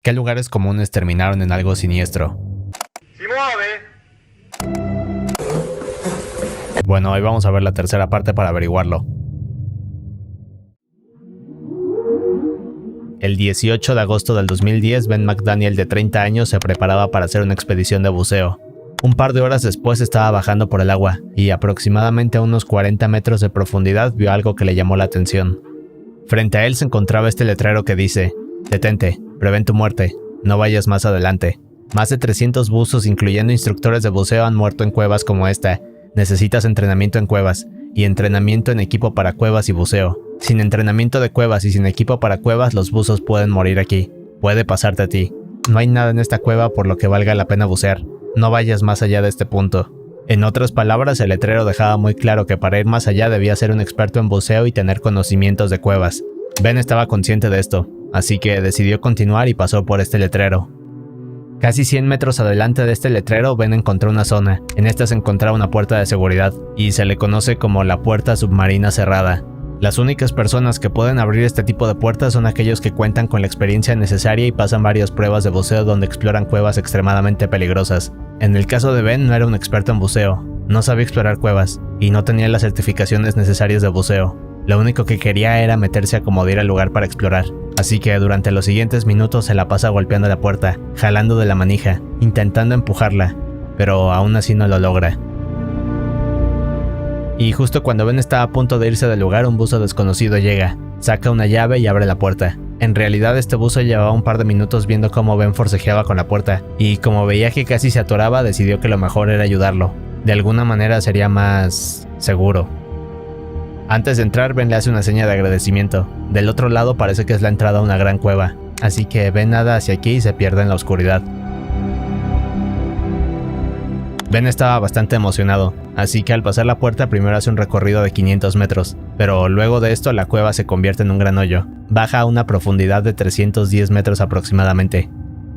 ¿Qué lugares comunes terminaron en algo siniestro? Bueno, hoy vamos a ver la tercera parte para averiguarlo. El 18 de agosto del 2010, Ben McDaniel, de 30 años, se preparaba para hacer una expedición de buceo. Un par de horas después estaba bajando por el agua, y aproximadamente a unos 40 metros de profundidad vio algo que le llamó la atención. Frente a él se encontraba este letrero que dice: «Detente, prevén tu muerte, no vayas más adelante». Más de 300 buzos, incluyendo instructores de buceo, han muerto en cuevas como esta. Necesitas entrenamiento en cuevas, y entrenamiento en equipo para cuevas y buceo. Sin entrenamiento de cuevas y sin equipo para cuevas, los buzos pueden morir aquí. Puede pasarte a ti. No hay nada en esta cueva por lo que valga la pena bucear. No vayas más allá de este punto. En otras palabras, el letrero dejaba muy claro que para ir más allá debía ser un experto en buceo y tener conocimientos de cuevas. Ben estaba consciente de esto, así que decidió continuar y pasó por este letrero. Casi 100 metros adelante de este letrero, Ben encontró una zona. En esta se encontraba una puerta de seguridad, y se le conoce como la puerta submarina cerrada. Las únicas personas que pueden abrir este tipo de puertas son aquellos que cuentan con la experiencia necesaria y pasan varias pruebas de buceo donde exploran cuevas extremadamente peligrosas. En el caso de Ben, no era un experto en buceo, no sabía explorar cuevas, y no tenía las certificaciones necesarias de buceo. Lo único que quería era meterse a como ir al lugar para explorar. Así que durante los siguientes minutos se la pasa golpeando la puerta, jalando de la manija, intentando empujarla, pero aún así no lo logra. Y justo cuando Ben está a punto de irse del lugar, un buzo desconocido llega, saca una llave y abre la puerta. En realidad este buzo llevaba un par de minutos viendo cómo Ben forcejeaba con la puerta, y como veía que casi se atoraba, decidió que lo mejor era ayudarlo. De alguna manera sería más seguro. Antes de entrar, Ben le hace una seña de agradecimiento. Del otro lado parece que es la entrada a una gran cueva, así que Ben nada hacia aquí y se pierde en la oscuridad. Ben estaba bastante emocionado, así que al pasar la puerta primero hace un recorrido de 500 metros, pero luego de esto la cueva se convierte en un gran hoyo. Baja a una profundidad de 310 metros aproximadamente,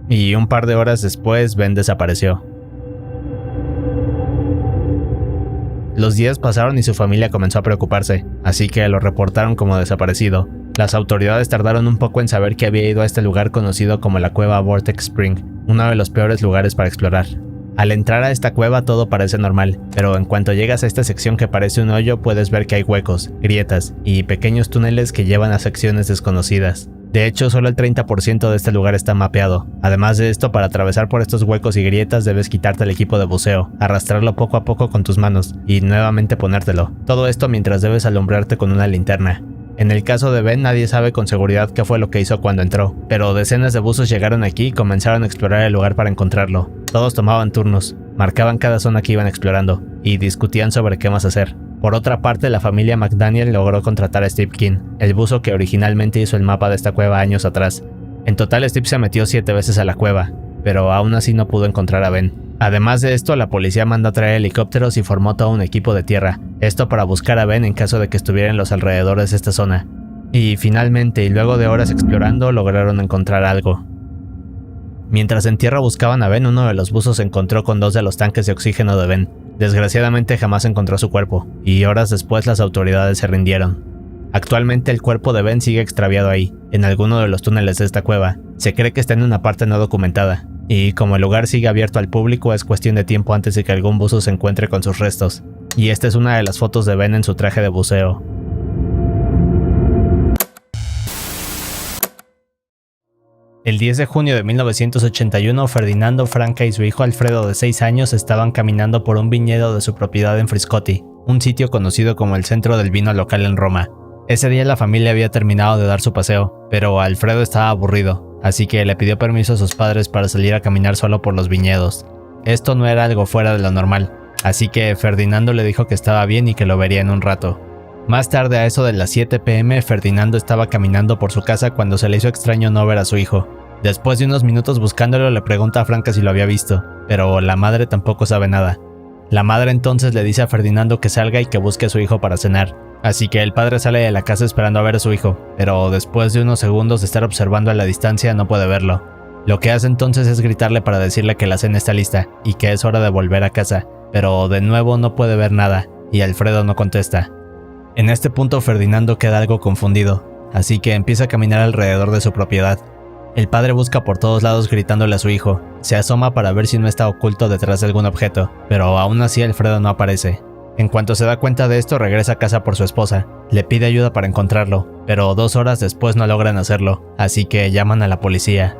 y un par de horas después Ben desapareció. Los días pasaron y su familia comenzó a preocuparse, así que lo reportaron como desaparecido. Las autoridades tardaron un poco en saber que había ido a este lugar conocido como la cueva Vortex Spring, uno de los peores lugares para explorar. Al entrar a esta cueva todo parece normal, pero en cuanto llegas a esta sección que parece un hoyo puedes ver que hay huecos, grietas y pequeños túneles que llevan a secciones desconocidas. De hecho, solo el 30% de este lugar está mapeado. Además de esto, para atravesar por estos huecos y grietas debes quitarte el equipo de buceo, arrastrarlo poco a poco con tus manos y nuevamente ponértelo. Todo esto mientras debes alumbrarte con una linterna. En el caso de Ben, nadie sabe con seguridad qué fue lo que hizo cuando entró, pero decenas de buzos llegaron aquí y comenzaron a explorar el lugar para encontrarlo. Todos tomaban turnos, marcaban cada zona que iban explorando y discutían sobre qué más hacer. Por otra parte, la familia McDaniel logró contratar a Steve King, el buzo que originalmente hizo el mapa de esta cueva años atrás. En total, Steve se metió 7 veces a la cueva, pero aún así no pudo encontrar a Ben. Además de esto, la policía mandó a traer helicópteros y formó todo un equipo de tierra, esto para buscar a Ben en caso de que estuviera en los alrededores de esta zona. Y finalmente, y luego de horas explorando, lograron encontrar algo. Mientras en tierra buscaban a Ben, uno de los buzos se encontró con 2 de los tanques de oxígeno de Ben. Desgraciadamente jamás encontró su cuerpo, y horas después las autoridades se rindieron. Actualmente el cuerpo de Ben sigue extraviado ahí, en alguno de los túneles de esta cueva. Se cree que está en una parte no documentada, y como el lugar sigue abierto al público es cuestión de tiempo antes de que algún buzo se encuentre con sus restos. Y esta es una de las fotos de Ben en su traje de buceo. El 10 de junio de 1981, Ferdinando Franca y su hijo Alfredo, de 6 años, estaban caminando por un viñedo de su propiedad en Friscotti, un sitio conocido como el centro del vino local en Roma. Ese día la familia había terminado de dar su paseo, pero Alfredo estaba aburrido, así que le pidió permiso a sus padres para salir a caminar solo por los viñedos. Esto no era algo fuera de lo normal, así que Ferdinando le dijo que estaba bien y que lo vería en un rato. Más tarde, a eso de las 7 p.m, Ferdinando estaba caminando por su casa cuando se le hizo extraño no ver a su hijo. Después de unos minutos buscándolo, le pregunta a Franca si lo había visto, pero la madre tampoco sabe nada. La madre entonces le dice a Ferdinando que salga y que busque a su hijo para cenar. Así que el padre sale de la casa esperando a ver a su hijo, pero después de unos segundos de estar observando a la distancia no puede verlo. Lo que hace entonces es gritarle para decirle que la cena está lista y que es hora de volver a casa, pero de nuevo no puede ver nada, y Alfredo no contesta. En este punto Ferdinando queda algo confundido, así que empieza a caminar alrededor de su propiedad. El padre busca por todos lados gritándole a su hijo. Se asoma para ver si no está oculto detrás de algún objeto, pero aún así Alfredo no aparece. En cuanto se da cuenta de esto, regresa a casa por su esposa. Le pide ayuda para encontrarlo, pero 2 horas después no logran hacerlo, así que llaman a la policía.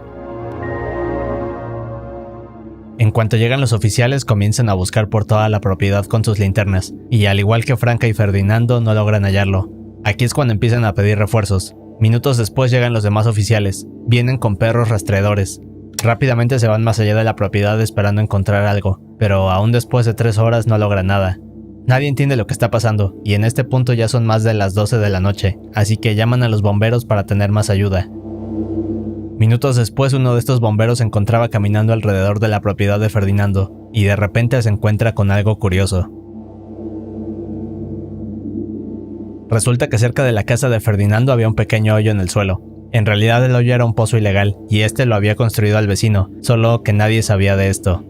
En cuanto llegan los oficiales, comienzan a buscar por toda la propiedad con sus linternas, y al igual que Franca y Ferdinando, no logran hallarlo. Aquí es cuando empiezan a pedir refuerzos. Minutos después llegan los demás oficiales. Vienen con perros rastreadores. Rápidamente se van más allá de la propiedad esperando encontrar algo, pero aún después de 3 horas no logran nada. Nadie entiende lo que está pasando, y en este punto ya son más de las 12 de la noche, así que llaman a los bomberos para tener más ayuda. Minutos después, uno de estos bomberos se encontraba caminando alrededor de la propiedad de Ferdinando, y de repente se encuentra con algo curioso. Resulta que cerca de la casa de Ferdinando había un pequeño hoyo en el suelo. En realidad el hoyo era un pozo ilegal, y este lo había construido el vecino, solo que nadie sabía de esto.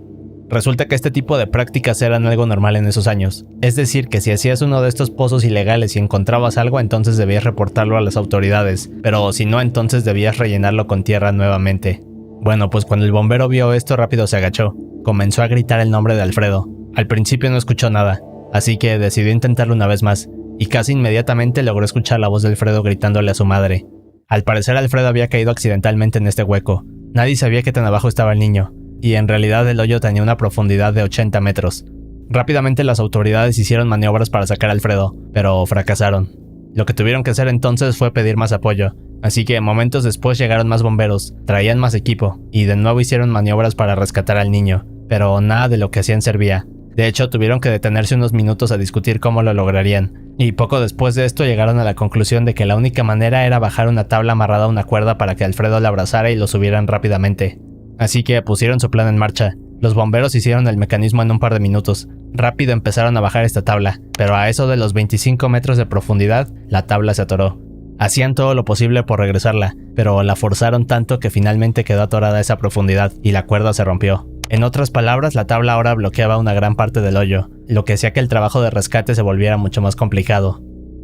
Resulta que este tipo de prácticas eran algo normal en esos años. Es decir, que si hacías uno de estos pozos ilegales y encontrabas algo, entonces debías reportarlo a las autoridades, pero si no, entonces debías rellenarlo con tierra nuevamente. Bueno, pues cuando el bombero vio esto, rápido se agachó. Comenzó a gritar el nombre de Alfredo. Al principio no escuchó nada, así que decidió intentarlo una vez más, y casi inmediatamente logró escuchar la voz de Alfredo gritándole a su madre. Al parecer Alfredo había caído accidentalmente en este hueco. Nadie sabía qué tan abajo estaba el niño, y en realidad el hoyo tenía una profundidad de 80 metros. Rápidamente las autoridades hicieron maniobras para sacar a Alfredo, pero fracasaron. Lo que tuvieron que hacer entonces fue pedir más apoyo, así que momentos después llegaron más bomberos, traían más equipo, y de nuevo hicieron maniobras para rescatar al niño, pero nada de lo que hacían servía. De hecho, tuvieron que detenerse unos minutos a discutir cómo lo lograrían, y poco después de esto llegaron a la conclusión de que la única manera era bajar una tabla amarrada a una cuerda para que Alfredo la abrazara y lo subieran rápidamente. Así que pusieron su plan en marcha. Los bomberos hicieron el mecanismo en un par de minutos. Rápido empezaron a bajar esta tabla, pero a eso de los 25 metros de profundidad, la tabla se atoró. Hacían todo lo posible por regresarla, pero la forzaron tanto que finalmente quedó atorada a esa profundidad y la cuerda se rompió. En otras palabras, la tabla ahora bloqueaba una gran parte del hoyo, lo que hacía que el trabajo de rescate se volviera mucho más complicado.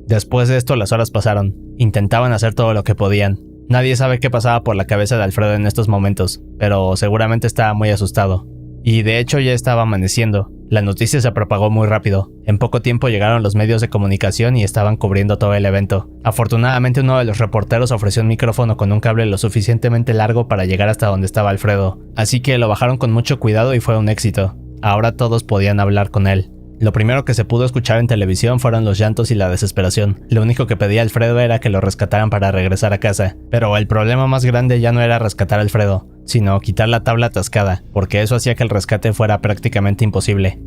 Después de esto, las horas pasaron. Intentaban hacer todo lo que podían. Nadie sabe qué pasaba por la cabeza de Alfredo en estos momentos, pero seguramente estaba muy asustado. Y de hecho ya estaba amaneciendo. La noticia se propagó muy rápido. En poco tiempo llegaron los medios de comunicación y estaban cubriendo todo el evento. Afortunadamente uno de los reporteros ofreció un micrófono con un cable lo suficientemente largo para llegar hasta donde estaba Alfredo, así que lo bajaron con mucho cuidado y fue un éxito. Ahora todos podían hablar con él. Lo primero que se pudo escuchar en televisión fueron los llantos y la desesperación. Lo único que pedía Alfredo era que lo rescataran para regresar a casa. Pero el problema más grande ya no era rescatar a Alfredo, sino quitar la tabla atascada, porque eso hacía que el rescate fuera prácticamente imposible.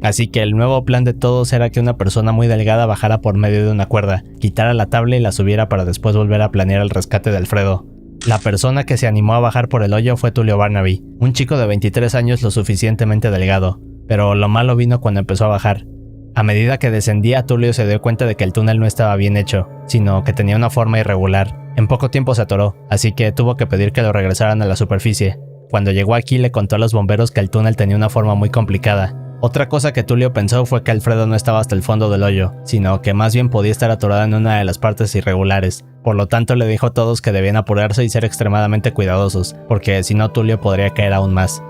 Así que el nuevo plan de todos era que una persona muy delgada bajara por medio de una cuerda, quitara la tabla y la subiera para después volver a planear el rescate de Alfredo. La persona que se animó a bajar por el hoyo fue Tulio Barnaby, un chico de 23 años lo suficientemente delgado. Pero lo malo vino cuando empezó a bajar. A medida que descendía, Tulio se dio cuenta de que el túnel no estaba bien hecho, sino que tenía una forma irregular. En poco tiempo se atoró, así que tuvo que pedir que lo regresaran a la superficie. Cuando llegó aquí le contó a los bomberos que el túnel tenía una forma muy complicada. Otra cosa que Tulio pensó fue que Alfredo no estaba hasta el fondo del hoyo, sino que más bien podía estar atorado en una de las partes irregulares. Por lo tanto le dijo a todos que debían apurarse y ser extremadamente cuidadosos, porque si no Tulio podría caer aún más.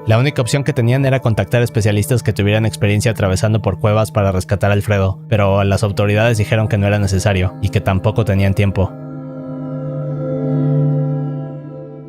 La única opción que tenían era contactar especialistas que tuvieran experiencia atravesando por cuevas para rescatar a Alfredo, pero las autoridades dijeron que no era necesario y que tampoco tenían tiempo.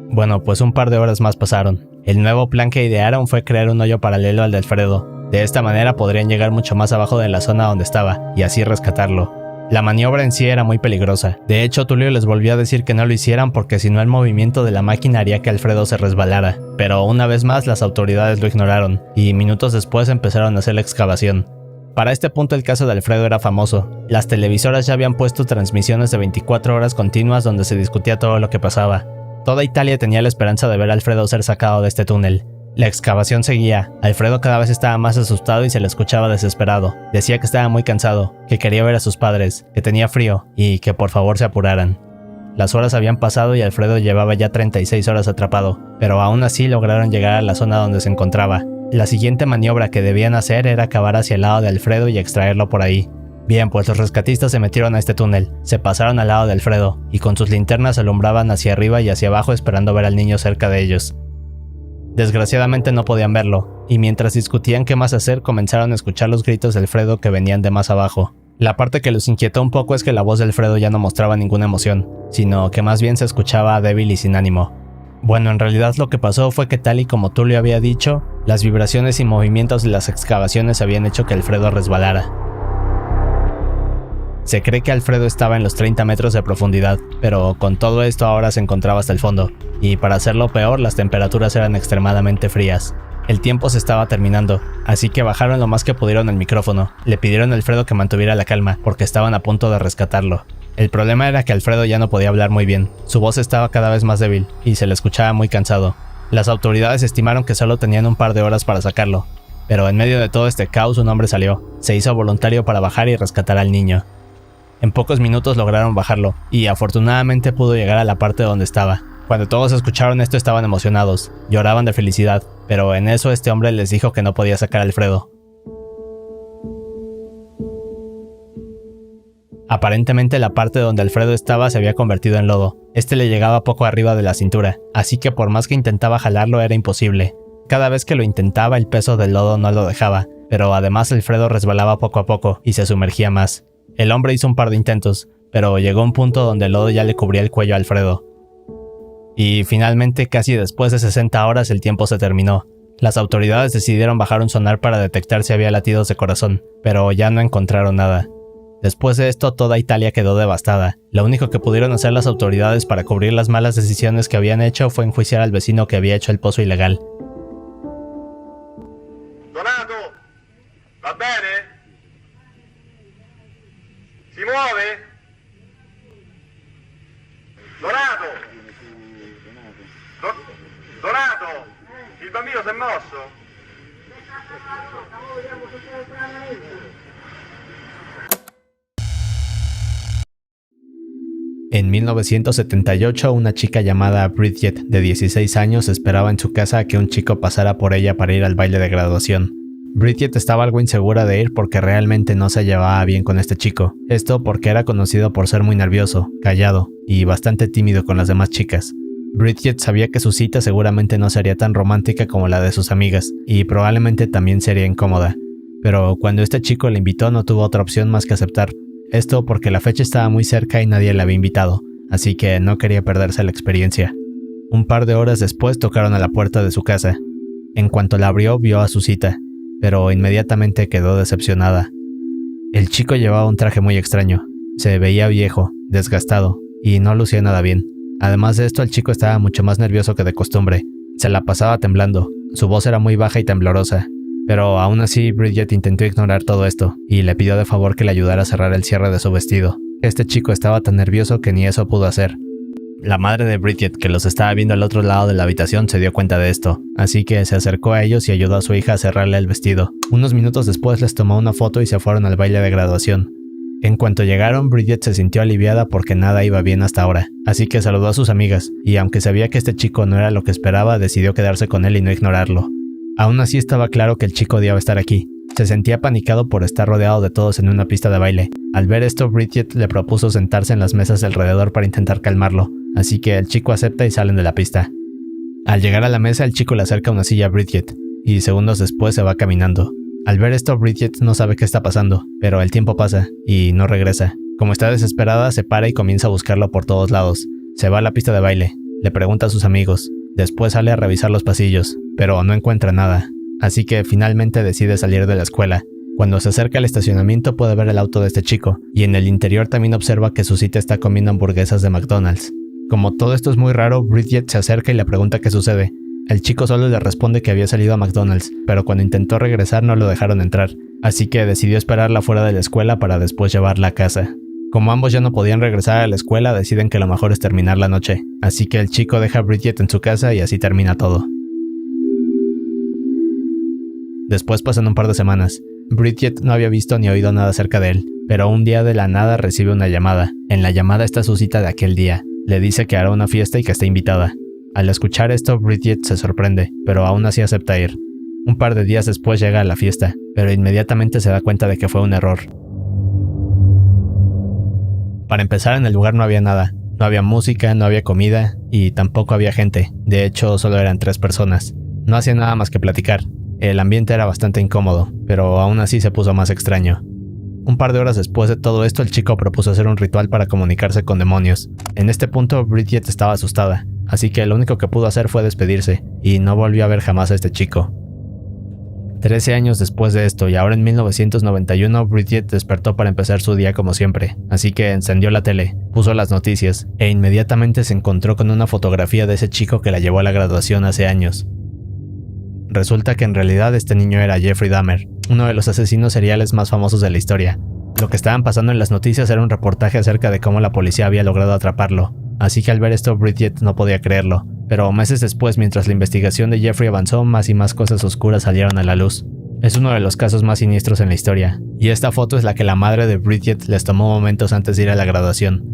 Bueno, pues un par de horas más pasaron. El nuevo plan que idearon fue crear un hoyo paralelo al de Alfredo. De esta manera podrían llegar mucho más abajo de la zona donde estaba y así rescatarlo. La maniobra en sí era muy peligrosa. De hecho, Tulio les volvió a decir que no lo hicieran porque si no el movimiento de la máquina haría que Alfredo se resbalara. Pero una vez más las autoridades lo ignoraron, y minutos después empezaron a hacer la excavación. Para este punto el caso de Alfredo era famoso. Las televisoras ya habían puesto transmisiones de 24 horas continuas donde se discutía todo lo que pasaba. Toda Italia tenía la esperanza de ver a Alfredo ser sacado de este túnel. La excavación seguía. Alfredo cada vez estaba más asustado y se le escuchaba desesperado. Decía que estaba muy cansado, que quería ver a sus padres, que tenía frío y que por favor se apuraran. Las horas habían pasado y Alfredo llevaba ya 36 horas atrapado, pero aún así lograron llegar a la zona donde se encontraba. La siguiente maniobra que debían hacer era cavar hacia el lado de Alfredo y extraerlo por ahí. Bien, pues los rescatistas se metieron a este túnel, se pasaron al lado de Alfredo, y con sus linternas alumbraban hacia arriba y hacia abajo esperando ver al niño cerca de ellos. Desgraciadamente no podían verlo, y mientras discutían qué más hacer comenzaron a escuchar los gritos de Alfredo que venían de más abajo. La parte que los inquietó un poco es que la voz de Alfredo ya no mostraba ninguna emoción, sino que más bien se escuchaba débil y sin ánimo. Bueno, en realidad lo que pasó fue que tal y como Tulio había dicho, las vibraciones y movimientos de las excavaciones habían hecho que Alfredo resbalara. Se cree que Alfredo estaba en los 30 metros de profundidad, pero con todo esto ahora se encontraba hasta el fondo, y para hacerlo peor las temperaturas eran extremadamente frías. El tiempo se estaba terminando, así que bajaron lo más que pudieron el micrófono, le pidieron a Alfredo que mantuviera la calma, porque estaban a punto de rescatarlo. El problema era que Alfredo ya no podía hablar muy bien, su voz estaba cada vez más débil, y se le escuchaba muy cansado. Las autoridades estimaron que solo tenían un par de horas para sacarlo, pero en medio de todo este caos un hombre salió, se hizo voluntario para bajar y rescatar al niño. En pocos minutos lograron bajarlo, y afortunadamente pudo llegar a la parte donde estaba. Cuando todos escucharon esto estaban emocionados, lloraban de felicidad, pero en eso este hombre les dijo que no podía sacar a Alfredo. Aparentemente la parte donde Alfredo estaba se había convertido en lodo. Este le llegaba poco arriba de la cintura, así que por más que intentaba jalarlo era imposible. Cada vez que lo intentaba el peso del lodo no lo dejaba, pero además Alfredo resbalaba poco a poco y se sumergía más. El hombre hizo un par de intentos, pero llegó a un punto donde el lodo ya le cubría el cuello a Alfredo. Y finalmente, casi después de 60 horas, el tiempo se terminó. Las autoridades decidieron bajar un sonar para detectar si había latidos de corazón, pero ya no encontraron nada. Después de esto, toda Italia quedó devastada. Lo único que pudieron hacer las autoridades para cubrir las malas decisiones que habían hecho fue enjuiciar al vecino que había hecho el pozo ilegal. Donato, ¿va bene? ¿Si muove? Donato! Donato! Il bambino si è mosso? En 1978, una chica llamada Bridget, de 16 años, esperaba en su casa a que un chico pasara por ella para ir al baile de graduación. Bridget estaba algo insegura de ir porque realmente no se llevaba bien con este chico. Esto porque era conocido por ser muy nervioso, callado y bastante tímido con las demás chicas. Bridget sabía que su cita seguramente no sería tan romántica como la de sus amigas, y probablemente también sería incómoda. Pero cuando este chico la invitó no tuvo otra opción más que aceptar. Esto porque la fecha estaba muy cerca y nadie la había invitado, así que no quería perderse la experiencia. Un par de horas después tocaron a la puerta de su casa. En cuanto la abrió, vio a su cita, pero inmediatamente quedó decepcionada. El chico llevaba un traje muy extraño, se veía viejo, desgastado, y no lucía nada bien. Además de esto, el chico estaba mucho más nervioso que de costumbre. Se la pasaba temblando, su voz era muy baja y temblorosa. Pero aún así, Bridget intentó ignorar todo esto, y le pidió de favor que le ayudara a cerrar el cierre de su vestido. Este chico estaba tan nervioso que ni eso pudo hacer. La madre de Bridget, que los estaba viendo al otro lado de la habitación, se dio cuenta de esto, así que se acercó a ellos y ayudó a su hija a cerrarle el vestido. Unos minutos después les tomó una foto y se fueron al baile de graduación. En cuanto llegaron, Bridget se sintió aliviada porque nada iba bien hasta ahora, así que saludó a sus amigas, y aunque sabía que este chico no era lo que esperaba, decidió quedarse con él y no ignorarlo. Aún así estaba claro que el chico odiaba estar aquí. Se sentía apanicado por estar rodeado de todos en una pista de baile. Al ver esto, Bridget le propuso sentarse en las mesas de alrededor para intentar calmarlo, así que el chico acepta y salen de la pista. Al llegar a la mesa, el chico le acerca una silla a Bridget, y segundos después se va caminando. Al ver esto, Bridget no sabe qué está pasando, pero el tiempo pasa, y no regresa. Como está desesperada, se para y comienza a buscarlo por todos lados. Se va a la pista de baile, le pregunta a sus amigos, después sale a revisar los pasillos, pero no encuentra nada, así que finalmente decide salir de la escuela. Cuando se acerca al estacionamiento puede ver el auto de este chico, y en el interior también observa que su cita está comiendo hamburguesas de McDonald's. Como todo esto es muy raro, Bridget se acerca y le pregunta qué sucede. El chico solo le responde que había salido a McDonald's, pero cuando intentó regresar no lo dejaron entrar, así que decidió esperarla fuera de la escuela para después llevarla a casa. Como ambos ya no podían regresar a la escuela, deciden que lo mejor es terminar la noche, así que el chico deja a Bridget en su casa y así termina todo. Después pasan un par de semanas. Bridget no había visto ni oído nada acerca de él, pero un día de la nada recibe una llamada. En la llamada está su cita de aquel día. Le dice que hará una fiesta y que está invitada. Al escuchar esto, Bridget se sorprende, pero aún así acepta ir. Un par de días después llega a la fiesta, pero inmediatamente se da cuenta de que fue un error. Para empezar, en el lugar no había nada. No había música, no había comida y tampoco había gente. De hecho, solo eran 3 personas. No hacían nada más que platicar. El ambiente era bastante incómodo, pero aún así se puso más extraño. Un par de horas después de todo esto, el chico propuso hacer un ritual para comunicarse con demonios. En este punto, Bridget estaba asustada, así que lo único que pudo hacer fue despedirse, y no volvió a ver jamás a este chico. 13 años después de esto, y ahora en 1991, Bridget despertó para empezar su día como siempre, así que encendió la tele, puso las noticias, e inmediatamente se encontró con una fotografía de ese chico que la llevó a la graduación hace años. Resulta que en realidad este niño era Jeffrey Dahmer, uno de los asesinos seriales más famosos de la historia. Lo que estaban pasando en las noticias era un reportaje acerca de cómo la policía había logrado atraparlo, así que al ver esto Bridget no podía creerlo. Pero meses después, mientras la investigación de Jeffrey avanzó, más y más cosas oscuras salieron a la luz. Es uno de los casos más siniestros en la historia, y esta foto es la que la madre de Bridget les tomó momentos antes de ir a la graduación.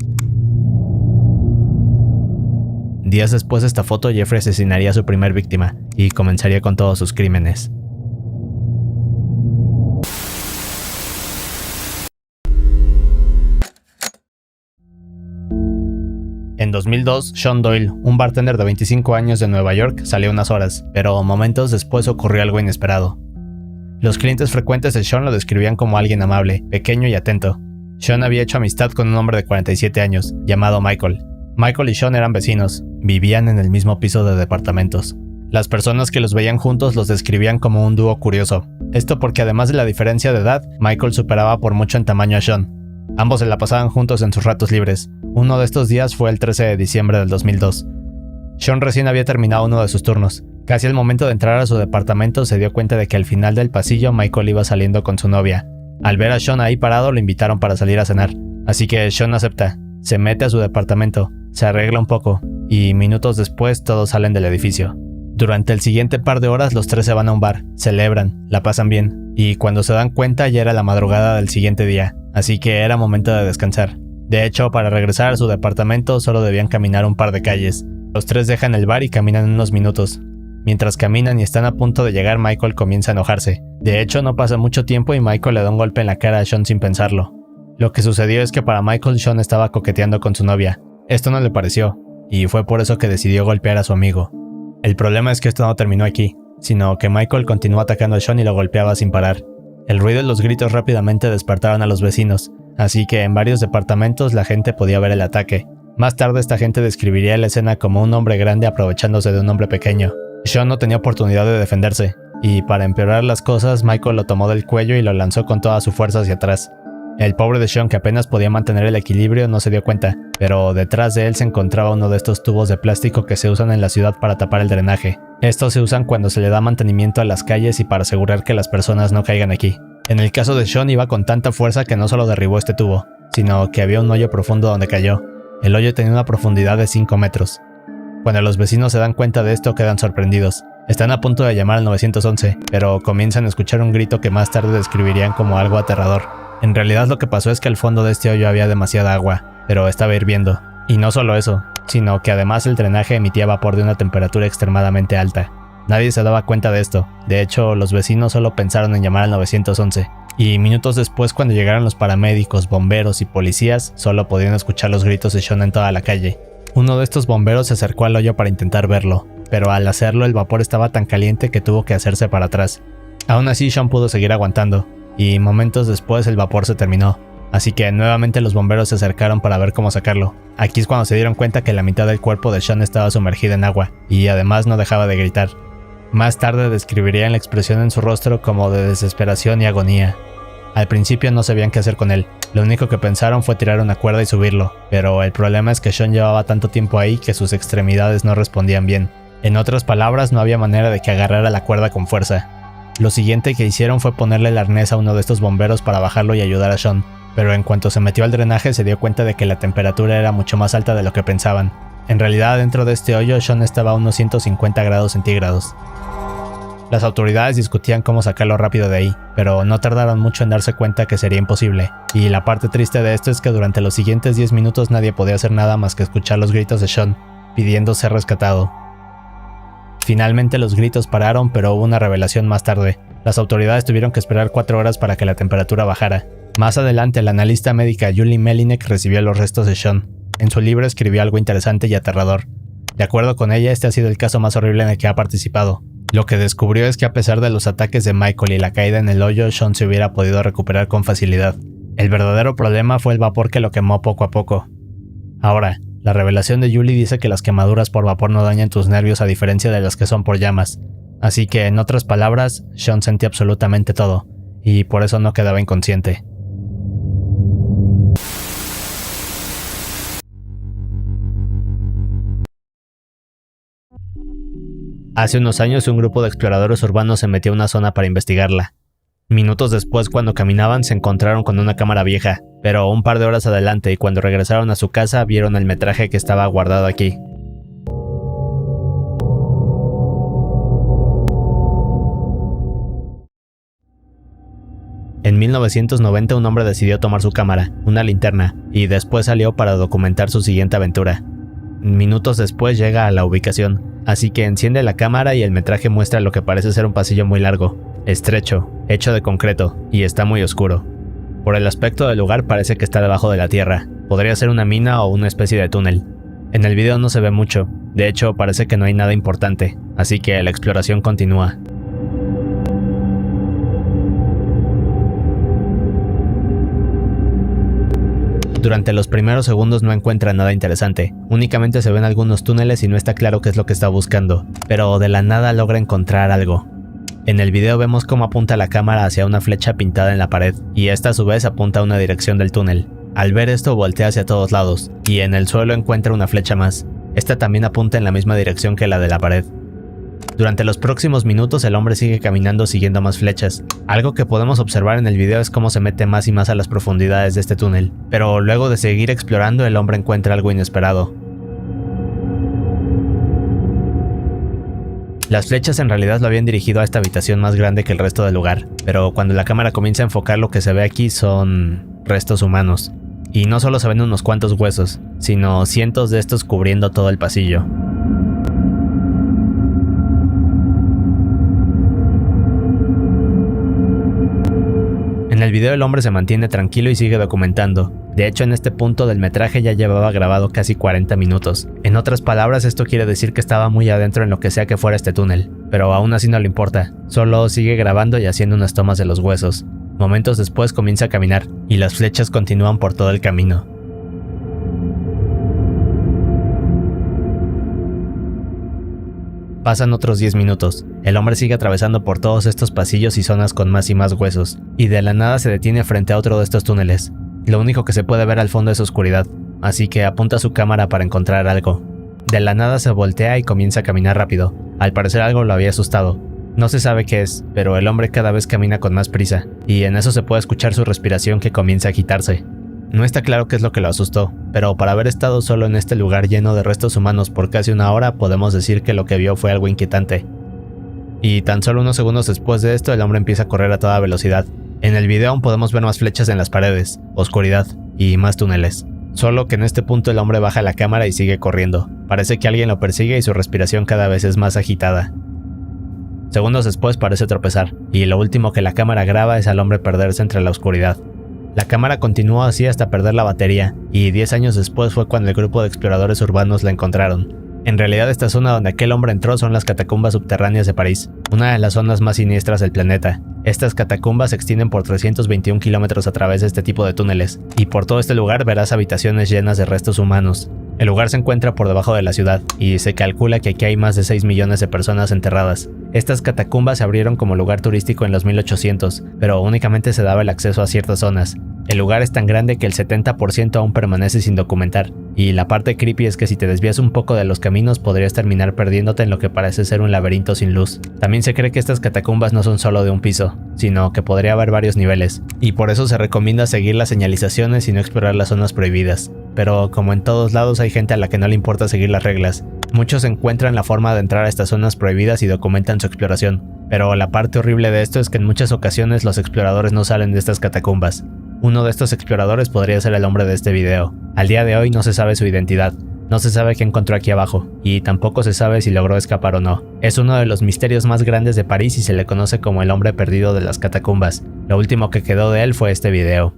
Días después de esta foto, Jeffrey asesinaría a su primer víctima, y comenzaría con todos sus crímenes. En 2002, Sean Doyle, un bartender de 25 años de Nueva York, salió unas horas, pero momentos después ocurrió algo inesperado. Los clientes frecuentes de Sean lo describían como alguien amable, pequeño y atento. Sean había hecho amistad con un hombre de 47 años, llamado Michael. Michael y Sean eran vecinos, vivían en el mismo piso de departamentos. Las personas que los veían juntos los describían como un dúo curioso. Esto porque además de la diferencia de edad, Michael superaba por mucho en tamaño a Sean. Ambos se la pasaban juntos en sus ratos libres. Uno de estos días fue el 13 de diciembre del 2002. Sean recién había terminado uno de sus turnos. Casi al momento de entrar a su departamento se dio cuenta de que al final del pasillo Michael iba saliendo con su novia. Al ver a Sean ahí parado lo invitaron para salir a cenar. Así que Sean acepta, se mete a su departamento, se arregla un poco y minutos después todos salen del edificio. Durante el siguiente par de horas los 3 se van a un bar, celebran, la pasan bien y cuando se dan cuenta ya era la madrugada del siguiente día, así que era momento de descansar. De hecho, para regresar a su departamento solo debían caminar un par de calles. Los 3 dejan el bar y caminan unos minutos. Mientras caminan y están a punto de llegar, Michael comienza a enojarse. De hecho, no pasa mucho tiempo y Michael le da un golpe en la cara a Sean sin pensarlo. Lo que sucedió es que para Michael, Sean estaba coqueteando con su novia. Esto no le pareció, y fue por eso que decidió golpear a su amigo. El problema es que esto no terminó aquí, sino que Michael continuó atacando a Sean y lo golpeaba sin parar. El ruido y los gritos rápidamente despertaron a los vecinos, así que en varios departamentos la gente podía ver el ataque. Más tarde esta gente describiría la escena como un hombre grande aprovechándose de un hombre pequeño. Sean no tenía oportunidad de defenderse, y para empeorar las cosas, Michael lo tomó del cuello y lo lanzó con toda su fuerza hacia atrás. El pobre de Sean, que apenas podía mantener el equilibrio, no se dio cuenta, pero detrás de él se encontraba uno de estos tubos de plástico que se usan en la ciudad para tapar el drenaje. Estos se usan cuando se le da mantenimiento a las calles y para asegurar que las personas no caigan aquí. En el caso de Sean iba con tanta fuerza que no solo derribó este tubo, sino que había un hoyo profundo donde cayó. El hoyo tenía una profundidad de 5 metros. Cuando los vecinos se dan cuenta de esto quedan sorprendidos. Están a punto de llamar al 911, pero comienzan a escuchar un grito que más tarde describirían como algo aterrador. En realidad lo que pasó es que al fondo de este hoyo había demasiada agua, pero estaba hirviendo. Y no solo eso, sino que además el drenaje emitía vapor de una temperatura extremadamente alta. Nadie se daba cuenta de esto. De hecho, los vecinos solo pensaron en llamar al 911. Y minutos después, cuando llegaron los paramédicos, bomberos y policías, solo podían escuchar los gritos de Sean en toda la calle. Uno de estos bomberos se acercó al hoyo para intentar verlo, pero al hacerlo el vapor estaba tan caliente que tuvo que hacerse para atrás. Aún así, Sean pudo seguir aguantando, y momentos después el vapor se terminó. Así que nuevamente los bomberos se acercaron para ver cómo sacarlo. Aquí es cuando se dieron cuenta que la mitad del cuerpo de Sean estaba sumergida en agua, y además no dejaba de gritar. Más tarde describirían la expresión en su rostro como de desesperación y agonía. Al principio no sabían qué hacer con él, lo único que pensaron fue tirar una cuerda y subirlo, pero el problema es que Sean llevaba tanto tiempo ahí que sus extremidades no respondían bien. En otras palabras, no había manera de que agarrara la cuerda con fuerza. Lo siguiente que hicieron fue ponerle el arnés a uno de estos bomberos para bajarlo y ayudar a Sean, pero en cuanto se metió al drenaje se dio cuenta de que la temperatura era mucho más alta de lo que pensaban. En realidad, dentro de este hoyo, Sean estaba a unos 150 grados centígrados. Las autoridades discutían cómo sacarlo rápido de ahí, pero no tardaron mucho en darse cuenta que sería imposible, y la parte triste de esto es que durante los siguientes 10 minutos nadie podía hacer nada más que escuchar los gritos de Sean, pidiendo ser rescatado. Finalmente los gritos pararon, pero hubo una revelación más tarde. Las autoridades tuvieron que esperar 4 horas para que la temperatura bajara. Más adelante, la analista médica Julie Melinek recibió los restos de Sean. En su libro escribió algo interesante y aterrador. De acuerdo con ella, este ha sido el caso más horrible en el que ha participado. Lo que descubrió es que a pesar de los ataques de Michael y la caída en el hoyo, Sean se hubiera podido recuperar con facilidad. El verdadero problema fue el vapor que lo quemó poco a poco. Ahora, la revelación de Julie dice que las quemaduras por vapor no dañan tus nervios a diferencia de las que son por llamas. Así que, en otras palabras, Sean sentía absolutamente todo, y por eso no quedaba inconsciente. Hace unos años un grupo de exploradores urbanos se metió a una zona para investigarla. Minutos después, cuando caminaban, se encontraron con una cámara vieja, pero un par de horas adelante y cuando regresaron a su casa vieron el metraje que estaba guardado aquí. En 1990 un hombre decidió tomar su cámara, una linterna, y después salió para documentar su siguiente aventura. Minutos después llega a la ubicación, así que enciende la cámara y el metraje muestra lo que parece ser un pasillo muy largo, estrecho, hecho de concreto, y está muy oscuro. Por el aspecto del lugar parece que está debajo de la tierra, podría ser una mina o una especie de túnel. En el video no se ve mucho, de hecho parece que no hay nada importante, así que la exploración continúa. Durante los primeros segundos no encuentra nada interesante, únicamente se ven algunos túneles y no está claro qué es lo que está buscando, pero de la nada logra encontrar algo. En el video vemos cómo apunta la cámara hacia una flecha pintada en la pared, y esta a su vez apunta a una dirección del túnel. Al ver esto voltea hacia todos lados, y en el suelo encuentra una flecha más. Esta también apunta en la misma dirección que la de la pared. Durante los próximos minutos el hombre sigue caminando siguiendo más flechas. Algo que podemos observar en el video es cómo se mete más y más a las profundidades de este túnel, pero luego de seguir explorando el hombre encuentra algo inesperado. Las flechas en realidad lo habían dirigido a esta habitación más grande que el resto del lugar, pero cuando la cámara comienza a enfocar lo que se ve aquí son restos humanos. Y no solo se ven unos cuantos huesos, sino cientos de estos cubriendo todo el pasillo. En el video el hombre se mantiene tranquilo y sigue documentando. De hecho, en este punto del metraje ya llevaba grabado casi 40 minutos. En otras palabras, esto quiere decir que estaba muy adentro en lo que sea que fuera este túnel, pero aún así no le importa, solo sigue grabando y haciendo unas tomas de los huesos. Momentos después comienza a caminar, y las flechas continúan por todo el camino. Pasan otros 10 minutos. El hombre sigue atravesando por todos estos pasillos y zonas con más y más huesos, y de la nada se detiene frente a otro de estos túneles. Lo único que se puede ver al fondo es oscuridad, así que apunta su cámara para encontrar algo. De la nada se voltea y comienza a caminar rápido. Al parecer algo lo había asustado. No se sabe qué es, pero el hombre cada vez camina con más prisa, y en eso se puede escuchar su respiración que comienza a agitarse. No está claro qué es lo que lo asustó, pero para haber estado solo en este lugar lleno de restos humanos por casi una hora, podemos decir que lo que vio fue algo inquietante. Y tan solo unos segundos después de esto, el hombre empieza a correr a toda velocidad. En el video aún podemos ver más flechas en las paredes, oscuridad y más túneles. Solo que en este punto el hombre baja la cámara y sigue corriendo. Parece que alguien lo persigue y su respiración cada vez es más agitada. Segundos después parece tropezar, y lo último que la cámara graba es al hombre perderse entre la oscuridad. La cámara continuó así hasta perder la batería, y 10 años después fue cuando el grupo de exploradores urbanos la encontraron. En realidad esta zona donde aquel hombre entró son las catacumbas subterráneas de París, una de las zonas más siniestras del planeta. Estas catacumbas se extienden por 321 kilómetros a través de este tipo de túneles, y por todo este lugar verás habitaciones llenas de restos humanos. El lugar se encuentra por debajo de la ciudad, y se calcula que aquí hay más de 6 millones de personas enterradas. Estas catacumbas se abrieron como lugar turístico en los 1800, pero únicamente se daba el acceso a ciertas zonas. El lugar es tan grande que el 70% aún permanece sin documentar, y la parte creepy es que si te desvías un poco de los caminos podrías terminar perdiéndote en lo que parece ser un laberinto sin luz. También se cree que estas catacumbas no son solo de un piso, sino que podría haber varios niveles, y por eso se recomienda seguir las señalizaciones y no explorar las zonas prohibidas. Pero como en todos lados hay gente a la que no le importa seguir las reglas. Muchos encuentran la forma de entrar a estas zonas prohibidas y documentan su exploración, pero la parte horrible de esto es que en muchas ocasiones los exploradores no salen de estas catacumbas. Uno de estos exploradores podría ser el hombre de este video. Al día de hoy no se sabe su identidad, no se sabe qué encontró aquí abajo, y tampoco se sabe si logró escapar o no. Es uno de los misterios más grandes de París y se le conoce como el hombre perdido de las catacumbas. Lo último que quedó de él fue este video.